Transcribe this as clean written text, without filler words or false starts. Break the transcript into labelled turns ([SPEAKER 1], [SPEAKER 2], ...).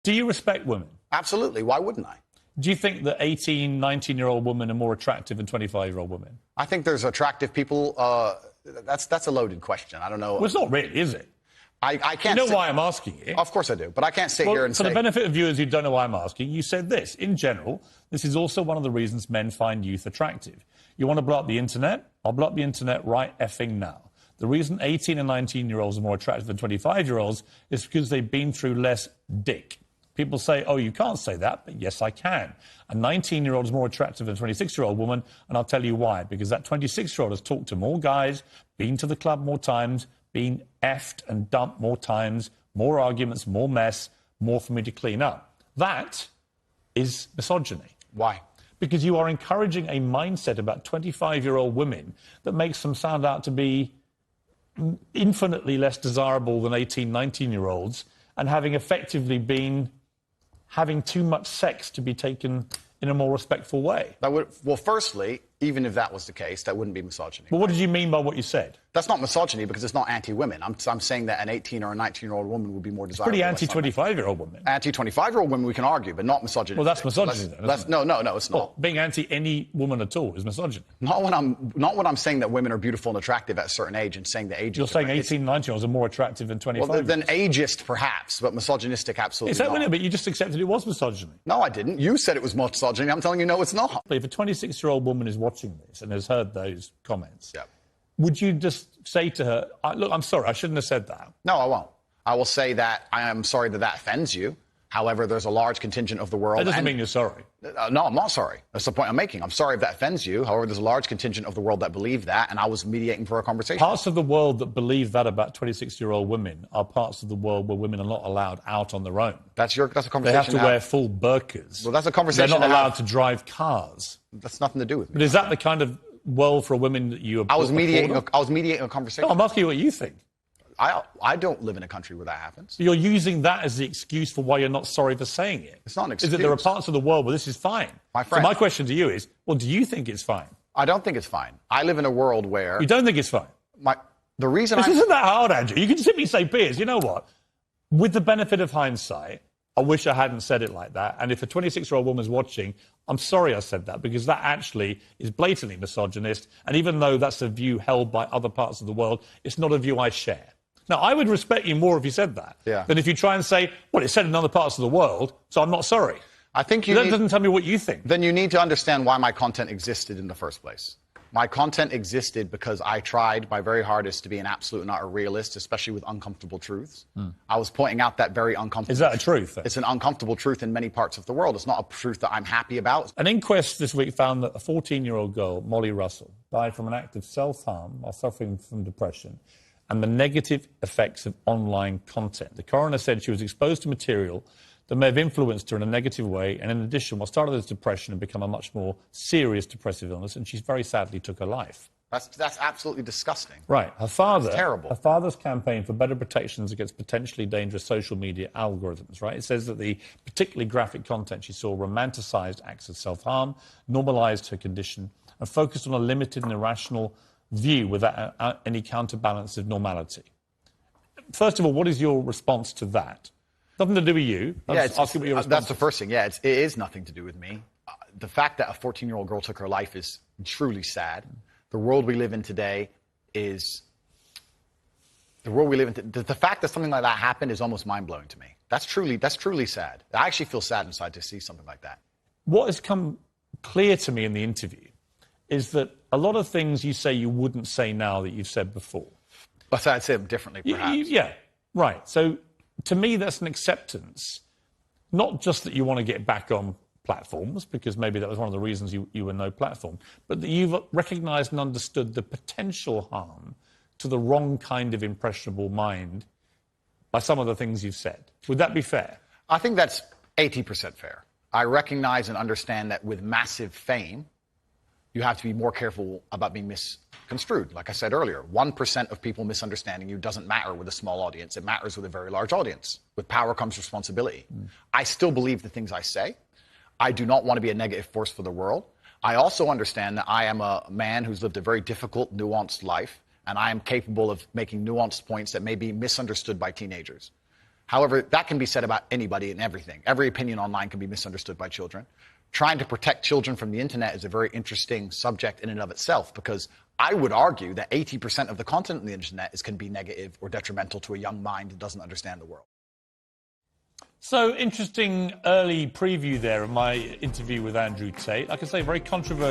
[SPEAKER 1] Do you respect women?
[SPEAKER 2] Absolutely. Why wouldn't I?
[SPEAKER 1] Do you think that 18, 19-year-old women are more attractive than 25-year-old women?
[SPEAKER 2] I think there's attractive people. That's a loaded question. I don't know.
[SPEAKER 1] Well, it's not really, is it?
[SPEAKER 2] I can't.
[SPEAKER 1] You know why I'm asking it?
[SPEAKER 2] Of course I do, but I can't sit here and
[SPEAKER 1] say... For
[SPEAKER 2] the
[SPEAKER 1] the benefit of viewers who don't know why I'm asking, you said this. In general, this is also one of the reasons men find youth attractive. You want to blow up the internet? I'll blow up the internet right effing now. The reason 18 and 19-year-olds are more attractive than 25-year-olds is because they've been through less dick. People say, oh, you can't say that, but yes, I can. A 19-year-old is more attractive than a 26-year-old woman, and I'll tell you why. Because that 26-year-old has talked to more guys, been to the club more times, been effed and dumped more times, more arguments, more mess, more for me to clean up. That is misogyny.
[SPEAKER 2] Why?
[SPEAKER 1] Because you are encouraging a mindset about 25-year-old women that makes them sound out to be infinitely less desirable than 18, 19-year-olds, and having effectively been having too much sex to be taken in a more respectful way.
[SPEAKER 2] Well, firstly, even if that was the case, that wouldn't be misogyny.
[SPEAKER 1] Well, what did you mean by what you said?
[SPEAKER 2] That's not misogyny because it's not anti-women. I'm saying that an 18 or a 19-year-old woman would be more desirable.
[SPEAKER 1] It's pretty anti-25-year-old women.
[SPEAKER 2] Anti-25-year-old women we can argue, but not misogyny.
[SPEAKER 1] Well, that's misogyny then, isn't it?
[SPEAKER 2] No, it's not.
[SPEAKER 1] Well, being anti any woman at all is misogyny.
[SPEAKER 2] Not when I'm saying that women are beautiful and attractive at a certain age and saying the age.
[SPEAKER 1] You're saying 18, 19-year-olds are more attractive than 25.
[SPEAKER 2] Well, than ageist, perhaps, but misogynistic, absolutely.
[SPEAKER 1] Is that
[SPEAKER 2] not.
[SPEAKER 1] But you just accepted it was misogyny.
[SPEAKER 2] No, I didn't. You said it was misogyny. I'm telling you, no, it's not.
[SPEAKER 1] If a 26-year-old woman is watching this and has heard those comments,
[SPEAKER 2] yeah,
[SPEAKER 1] would you just say to her, look, I'm sorry, I shouldn't have said that?
[SPEAKER 2] No, I won't. I will say that I am sorry that offends you. However, there's a large contingent of the world...
[SPEAKER 1] That doesn't mean you're sorry.
[SPEAKER 2] No, I'm not sorry. That's the point I'm making. I'm sorry if that offends you. However, there's a large contingent of the world that believe that, and I was mediating for a conversation.
[SPEAKER 1] Parts of the world that believe that about 26-year-old women are parts of the world where women are not allowed out on their own.
[SPEAKER 2] That's a conversation.
[SPEAKER 1] They have to wear full burqas.
[SPEAKER 2] Well, that's a conversation.
[SPEAKER 1] They're not allowed to drive cars.
[SPEAKER 2] That's nothing to do with me.
[SPEAKER 1] But is that the kind of world for women that you...
[SPEAKER 2] I was mediating a conversation.
[SPEAKER 1] No, I'm asking you what you think.
[SPEAKER 2] I don't live in a country where that happens.
[SPEAKER 1] You're using that as the excuse for why you're not sorry for saying it.
[SPEAKER 2] It's not an excuse.
[SPEAKER 1] Is that there are parts of the world where this is fine.
[SPEAKER 2] My friend.
[SPEAKER 1] So my question to you is, well, do you think it's fine?
[SPEAKER 2] I don't think it's fine. I live in a world where...
[SPEAKER 1] You don't think it's fine?
[SPEAKER 2] The reason
[SPEAKER 1] This isn't that hard, Andrew. You can simply say, Piers, you know what? With the benefit of hindsight, I wish I hadn't said it like that. And if a 26-year-old woman's watching, I'm sorry I said that, because that actually is blatantly misogynist. And even though that's a view held by other parts of the world, it's not a view I share. Now, I would respect you more if you said that than if you try and say, well, it's said in other parts of the world, so I'm not sorry.
[SPEAKER 2] I think
[SPEAKER 1] that doesn't tell me what you think.
[SPEAKER 2] Then you need to understand why my content existed in the first place. My content existed because I tried my very hardest to be an absolute and utter realist, especially with uncomfortable truths. I was pointing out that very uncomfortable...
[SPEAKER 1] Is that a truth? Then?
[SPEAKER 2] It's an uncomfortable truth in many parts of the world. It's not a truth that I'm happy about.
[SPEAKER 1] An inquest this week found that a 14-year-old girl, Molly Russell, died from an act of self-harm while suffering from depression and the negative effects of online content. The coroner said she was exposed to material that may have influenced her in a negative way, and in addition, what started as depression had become a much more serious depressive illness, and she very sadly took her life.
[SPEAKER 2] That's absolutely disgusting.
[SPEAKER 1] Right. Her father...
[SPEAKER 2] That's terrible.
[SPEAKER 1] Her father's campaign for better protections against potentially dangerous social media algorithms, right? It says that the particularly graphic content she saw romanticised acts of self-harm, normalised her condition, and focused on a limited and irrational view without any counterbalance of normality. First of all, what is your response to that? Nothing to do with you.
[SPEAKER 2] That's the first thing. Yeah, it is nothing to do with me. The fact that a 14-year-old girl took her life is truly sad. The world we live in today is... The fact that something like that happened is almost mind-blowing to me. That's truly sad. I actually feel sad inside to see something like that.
[SPEAKER 1] What has come clear to me in the interview is that a lot of things you say you wouldn't say now that you've said before.
[SPEAKER 2] But I'd say them differently, perhaps.
[SPEAKER 1] Yeah, right. So, to me, that's an acceptance, not just that you want to get back on platforms, because maybe that was one of the reasons you were no platform, but that you've recognised and understood the potential harm to the wrong kind of impressionable mind by some of the things you've said. Would that be fair?
[SPEAKER 2] I think that's 80% fair. I recognise and understand that with massive fame, you have to be more careful about being misconstrued. Like I said earlier, 1% of people misunderstanding you doesn't matter with a small audience. It matters with a very large audience. With power comes responsibility. I still believe the things I say. I do not want to be a negative force for the world. I also understand that I am a man who's lived a very difficult, nuanced life, and I am capable of making nuanced points that may be misunderstood by teenagers. However, that can be said about anybody and everything. Every opinion online can be misunderstood by children. Trying to protect children from the internet is a very interesting subject in and of itself, because I would argue that 80% of the content on the internet can be negative or detrimental to a young mind that doesn't understand the world.
[SPEAKER 1] So, interesting early preview there of my interview with Andrew Tate. Like I say, very controversial.